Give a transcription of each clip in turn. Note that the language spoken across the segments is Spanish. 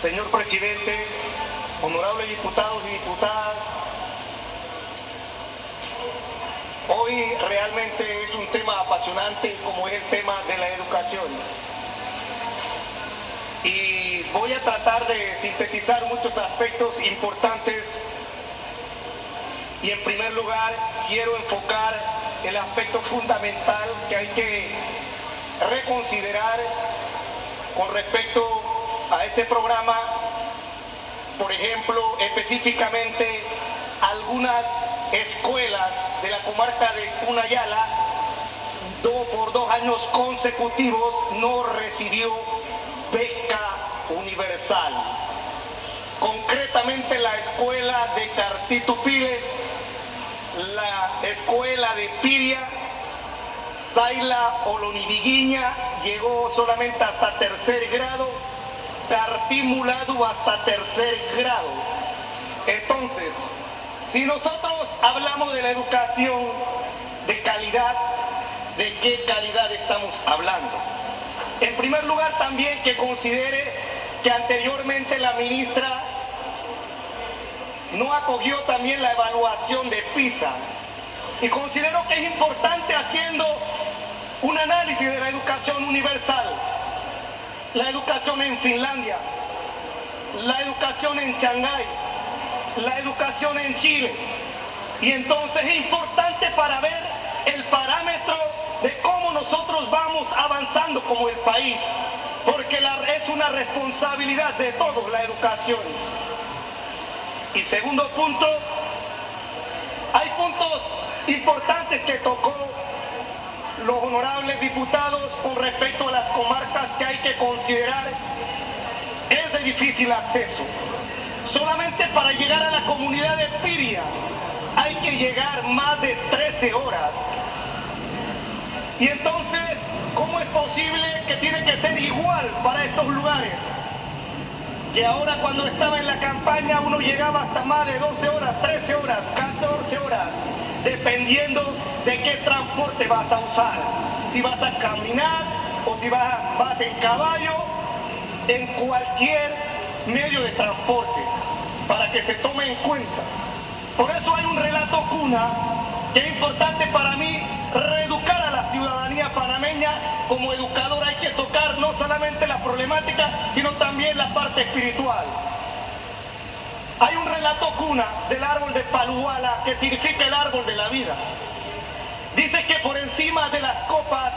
Señor presidente, honorables diputados y diputadas, hoy realmente es un tema apasionante como es el tema de la educación. Y voy a tratar de sintetizar muchos aspectos importantes y en primer lugar quiero enfocar el aspecto fundamental que hay que reconsiderar con respecto a este programa, por ejemplo, específicamente algunas escuelas de la comarca de Cunayala, por 2 años consecutivos no recibió beca universal. Concretamente la escuela de Cartitupile, la escuela de Piria, Saila Oloniviguiña llegó solamente hasta 3er grado, Cartimuladu hasta 3er grado. Entonces, si nosotros hablamos de la educación de calidad, ¿de qué calidad estamos hablando? En primer lugar, también que considere que anteriormente la ministra no acogió también la evaluación de PISA. Y considero que es importante, haciendo un análisis de la educación universal, la educación en Finlandia, la educación en Shanghái, la educación en Chile. Y entonces es importante para ver el parámetro de cómo nosotros vamos avanzando como el país, porque es una responsabilidad de todos la educación. Y segundo punto, hay puntos importantes que tocó los honorables diputados con respecto a las comarcas que hay que considerar. Es de difícil acceso. Solamente para llegar a la comunidad de Piria hay que llegar más de 13 horas. Y entonces, ¿cómo es posible que tiene que ser igual para estos lugares? Que ahora cuando estaba en la campaña uno llegaba hasta más de 12 horas, 13 horas, 14 horas, dependiendo de qué transporte vas a usar. Si vas a caminar o si vas en caballo, en cualquier medio de transporte, para que se tome en cuenta. Por eso hay un relato cuna que es importante para mí reeducar a la ciudadanía panameña. Como educador hay que tocar no solamente la problemática, sino también la parte espiritual. Hay un relato cuna del árbol de Paluala, que significa el árbol de la vida. Dice que por encima de las copas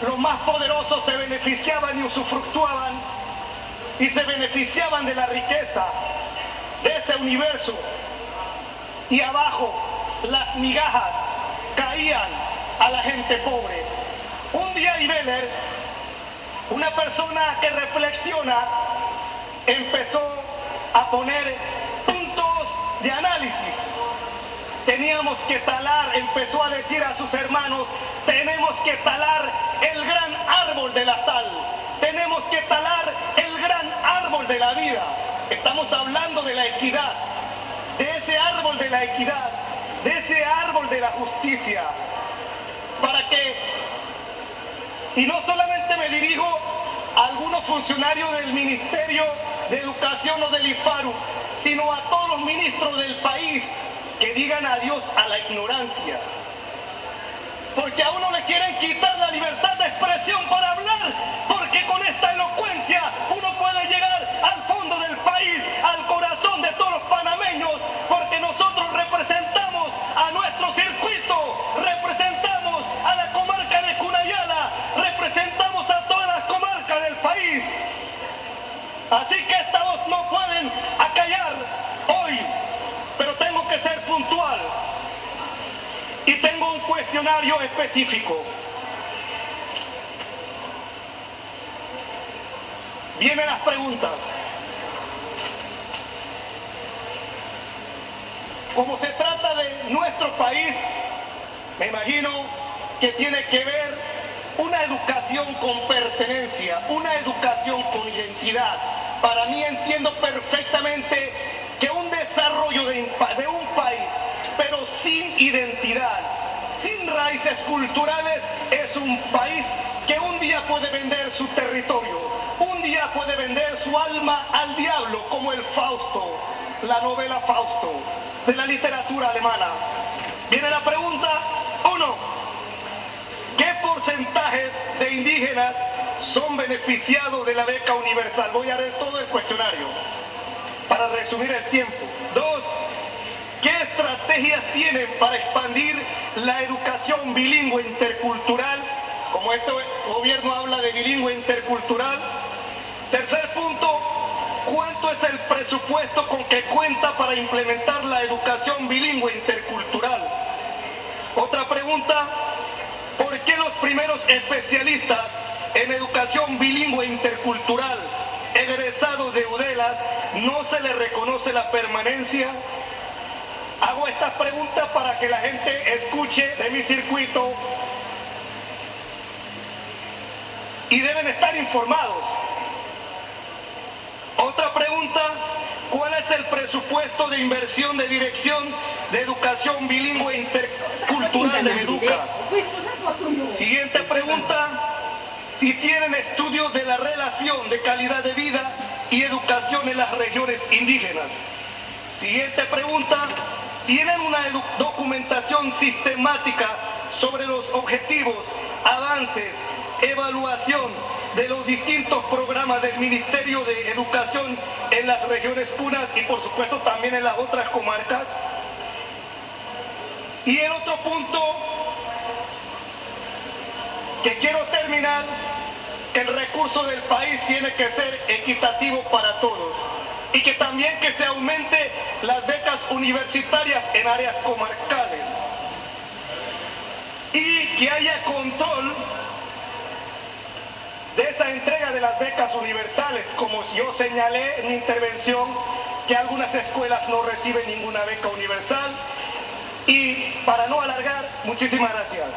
los más poderosos se beneficiaban y usufructuaban y se beneficiaban de la riqueza de ese universo, y abajo las migajas caían a la gente pobre. Un día Ibeler, una persona que reflexiona, empezó a poner puntos de análisis. Teníamos que talar, empezó a decir a sus hermanos, tenemos que talar el gran árbol de la sal, tenemos que talar el gran árbol de la vida. Estamos hablando de la equidad, de ese árbol de la equidad, de ese árbol de la justicia, para que, y no solamente me dirijo a algunos funcionarios del Ministerio de Educación o del IFARU, sino a todos los ministros del país, que digan adiós a la ignorancia. Porque a uno le quieren quitar la libertad de expresión para hablar, porque con esta elocuencia uno puede llegar al fondo del país, al corazón de todos los panameños, porque nosotros representamos a nuestro circuito, representamos a la comarca de Cunayala, representamos a todas las comarcas del país. Así que esta voz no pueden acallar hoy, pero tengo que ser puntual. Y tengo un cuestionario específico. Vienen las preguntas. Como se trata de nuestro país, me imagino que tiene que ver una educación con pertenencia, una educación con identidad. Para mí, entiendo perfectamente que un desarrollo de un país, pero sin identidad, sin raíces culturales, es un país que un día puede vender su territorio, un día puede vender su alma al diablo, como el Fausto, la novela Fausto, de la literatura alemana. Viene la pregunta 1. ¿Qué porcentajes de indígenas son beneficiados de la beca universal? Voy a leer todo el cuestionario para resumir el tiempo. 2. ¿Qué estrategias tienen para expandir la educación bilingüe intercultural? Como este gobierno habla de bilingüe intercultural. Tercer punto, ¿cuánto es el presupuesto con que cuenta para implementar la educación bilingüe intercultural? Otra pregunta, ¿por qué los primeros especialistas en educación bilingüe intercultural egresados de UDELAS no se les reconoce la permanencia? Hago estas preguntas para que la gente escuche de mi circuito y deben estar informados. Otra pregunta, ¿cuál es el presupuesto de inversión de Dirección de Educación Bilingüe Intercultural de Educa? Siguiente pregunta, si tienen estudios de la relación de calidad de vida y educación en las regiones indígenas. Siguiente pregunta, ¿tienen una documentación sistemática sobre los objetivos, avances, evaluación de los distintos programas del Ministerio de Educación en las regiones punas y por supuesto también en las otras comarcas? Y el otro punto que quiero terminar, que el recurso del país tiene que ser equitativo para todos y que también que se aumente las becas universitarias en áreas comarcales y que haya control de esa entrega de las becas universales, como yo señalé en mi intervención, que algunas escuelas no reciben ninguna beca universal. Y para no alargar, muchísimas gracias.